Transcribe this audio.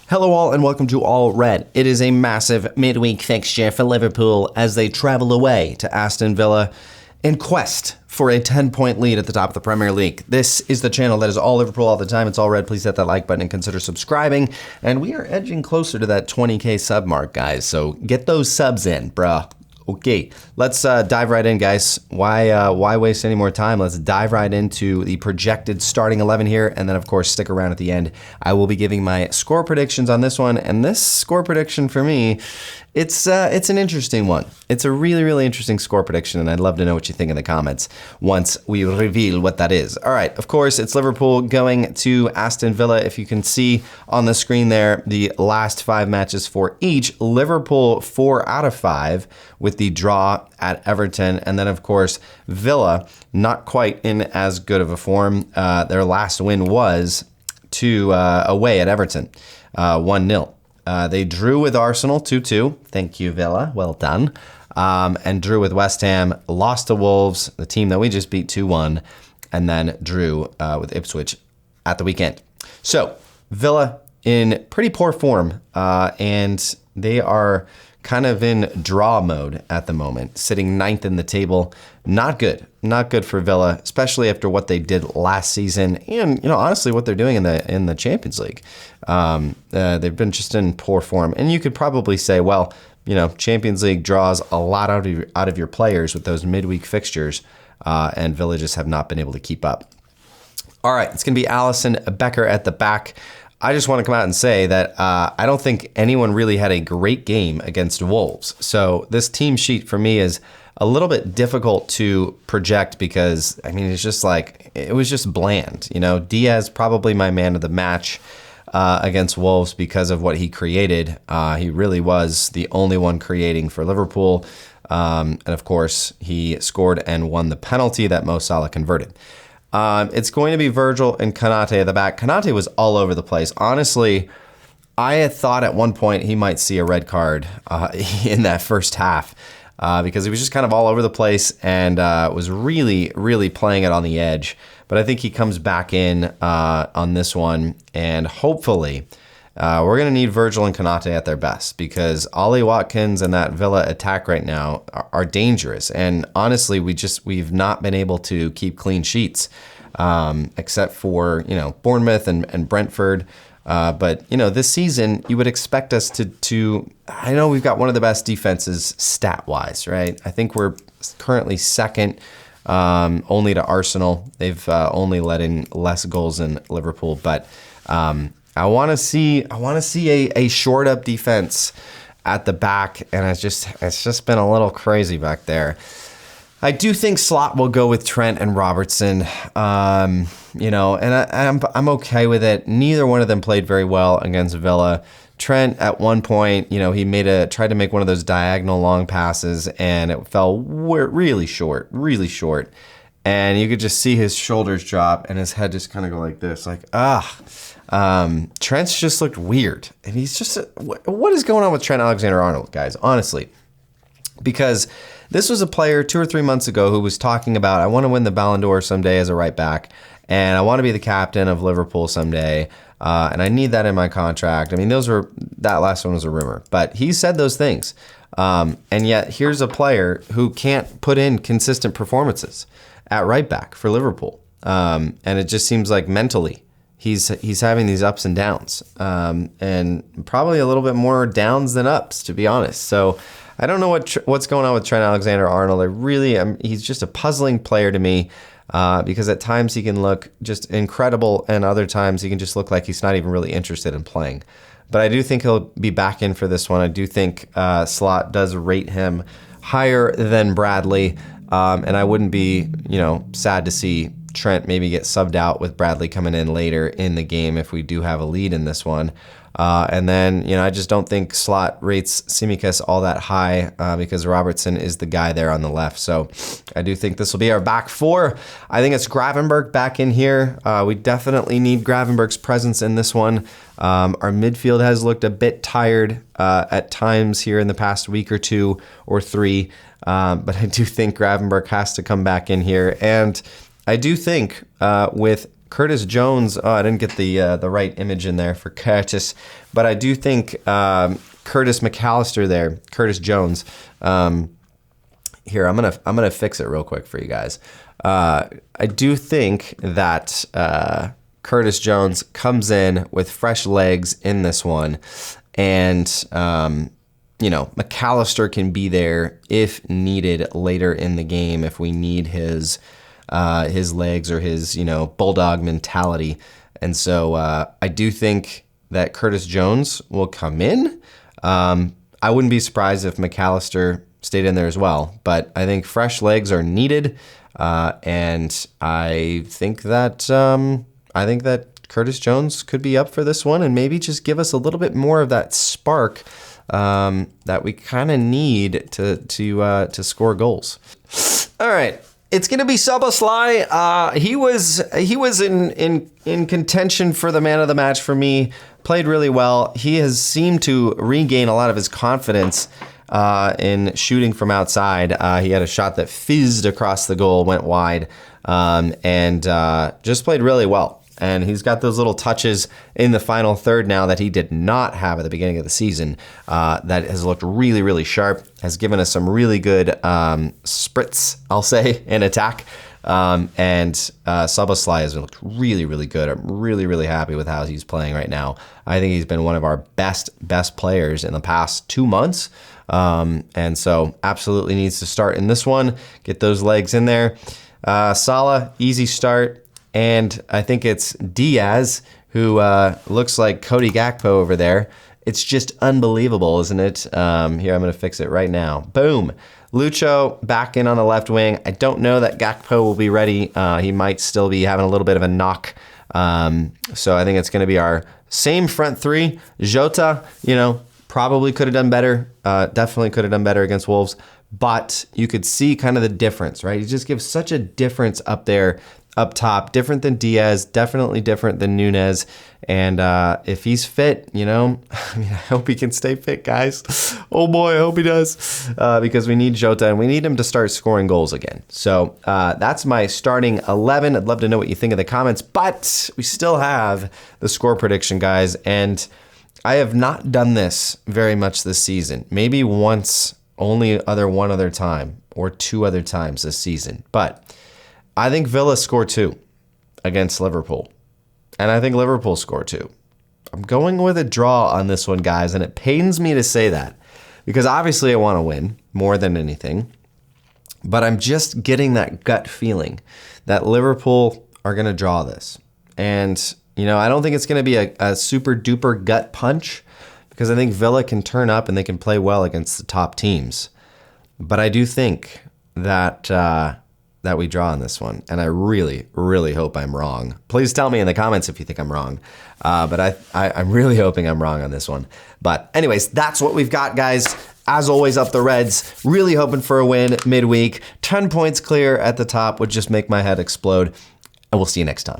Hello all and welcome to All Red. It is a massive midweek fixture for Liverpool as they travel away to Aston Villa in quest for a 10-point lead at the top of the Premier League. This is the channel that is all Liverpool all the time. It's All Red. Please hit that like button and consider subscribing. And we are edging closer to that 20K sub mark, guys. So get those subs in, bruh. Okay, let's dive right in, guys. Why waste any more time? Let's dive right into the projected starting 11 here, and then, of course, stick around at the end. I will be giving my score predictions on this one, and this score prediction for me, it's an interesting one. It's a really, really interesting score prediction, and I'd love to know what you think in the comments once we reveal what that is. All right, of course, it's Liverpool going to Aston Villa. If you can see on the screen there, the last 5 matches for each. Liverpool 4 out of 5 with the draw at Everton, and then, of course, Villa not quite in as good of a form. Their last win was away at Everton, 1-0. They drew with Arsenal 2-2. Thank you, Villa. Well done. And drew with West Ham, lost to Wolves, the team that we just beat 2-1, and then drew with Ipswich at the weekend. So Villa in pretty poor form, and they are kind of in draw mode at the moment, sitting 9th in the table. Not good. Not good for Villa, especially after what they did last season and, honestly, what they're doing in the Champions League. They've been just in poor form. And you could probably say, well, Champions League draws a lot out of your players with those midweek fixtures, and Villa just have not been able to keep up. All right, it's going to be Alisson Becker at the back. I just want to come out and say that I don't think anyone really had a great game against Wolves. So this team sheet for me is a little bit difficult to project because, it's just it was just bland. Diaz probably my man of the match against Wolves because of what he created. He really was the only one creating for Liverpool. And of course, he scored and won the penalty that Mo Salah converted. It's going to be Virgil and Konate at the back. Konate was all over the place. Honestly, I had thought at one point he might see a red card in that first half because he was just kind of all over the place and was really, really playing it on the edge. But I think he comes back in on this one, and hopefully we're going to need Virgil and Konate at their best because Ollie Watkins and that Villa attack right now are dangerous. And honestly, we've not been able to keep clean sheets except for, Bournemouth and Brentford. But this season, you would expect us to I know we've got one of the best defenses stat-wise, right? I think we're currently second only to Arsenal. They've only let in less goals than Liverpool, but I want to see a shored up defense at the back, and it's just been a little crazy back there. I do think Slot will go with Trent and Robertson, and I'm okay with it. Neither one of them played very well against Villa. Trent at one point, he tried to make one of those diagonal long passes, and it fell really short, and you could just see his shoulders drop and his head just kind of go like this, Trent's just looked weird, and he's just what is going on with Trent Alexander-Arnold, guys? Honestly, because this was a player 2 or 3 months ago who was talking about, I want to win the Ballon d'Or someday as a right back, and I want to be the captain of Liverpool someday, and I need that in my contract. That last one was a rumor, but he said those things, and yet here's a player who can't put in consistent performances at right back for Liverpool, and it just seems like mentally he's having these ups and downs, and probably a little bit more downs than ups, to be honest. So I don't know what's going on with Trent Alexander-Arnold. He's just a puzzling player to me because at times he can look just incredible, and other times he can just look like he's not even really interested in playing. But I do think he'll be back in for this one. I do think Slot does rate him higher than Bradley, and I wouldn't be sad to see Trent maybe get subbed out with Bradley coming in later in the game if we do have a lead in this one. And then, I just don't think Slot rates Tsimikas all that high because Robertson is the guy there on the left. So I do think this will be our back four. I think it's Gravenberch back in here. We definitely need Gravenberch's presence in this one. Our midfield has looked a bit tired at times here in the past week or 2 or 3. But I do think Gravenberch has to come back in here. And I do think with Curtis Jones, I didn't get the right image in there for Curtis, but I do think Curtis McAllister there, Curtis Jones. Here, I'm gonna fix it real quick for you guys. I do think that Curtis Jones comes in with fresh legs in this one, and McAllister can be there if needed later in the game if we need his legs or his bulldog mentality. And so I do think that Curtis Jones will come in. I wouldn't be surprised if McAllister stayed in there as well, but I think fresh legs are needed, and I think that Curtis Jones could be up for this one and maybe just give us a little bit more of that spark that we kind of need to score goals. All right. It's going to be Szoboszlai. He was in contention for the man of the match for me. Played really well. He has seemed to regain a lot of his confidence in shooting from outside. He had a shot that fizzed across the goal, went wide, and just played really well. And he's got those little touches in the final third now that he did not have at the beginning of the season. That has looked really, really sharp. Has given us some really good spritz, I'll say, in attack. And Szoboszlai has looked really, really good. I'm really, really happy with how he's playing right now. I think he's been one of our best players in the past 2 months. And so absolutely needs to start in this one. Get those legs in there. Salah, easy start. And I think it's Diaz who looks like Cody Gakpo over there. It's just unbelievable, isn't it? Here, I'm going to fix it right now. Boom. Lucho back in on the left wing. I don't know that Gakpo will be ready. He might still be having a little bit of a knock. So I think it's going to be our same front three. Jota, probably could have done better. Definitely could have done better against Wolves. But you could see kind of the difference, right? He just gives such a difference up there. Up top, different than Diaz, definitely different than Nunez. And if he's fit, I hope he can stay fit, guys. Oh boy, I hope he does. Because we need Jota and we need him to start scoring goals again. So that's my starting 11. I'd love to know what you think in the comments, but we still have the score prediction, guys. And I have not done this very much this season. Maybe once, one other time, or 2 other times this season. But I think Villa score 2 against Liverpool. And I think Liverpool score 2. I'm going with a draw on this one, guys, and it pains me to say that because obviously I want to win more than anything. But I'm just getting that gut feeling that Liverpool are going to draw this. And, I don't think it's going to be a super duper gut punch because I think Villa can turn up and they can play well against the top teams. But I do think that we draw on this one. And I really, really hope I'm wrong. Please tell me in the comments if you think I'm wrong. But I'm really hoping I'm wrong on this one. But anyways, that's what we've got, guys. As always, up the Reds. Really hoping for a win midweek. 10 points clear at the top would just make my head explode. And we'll see you next time.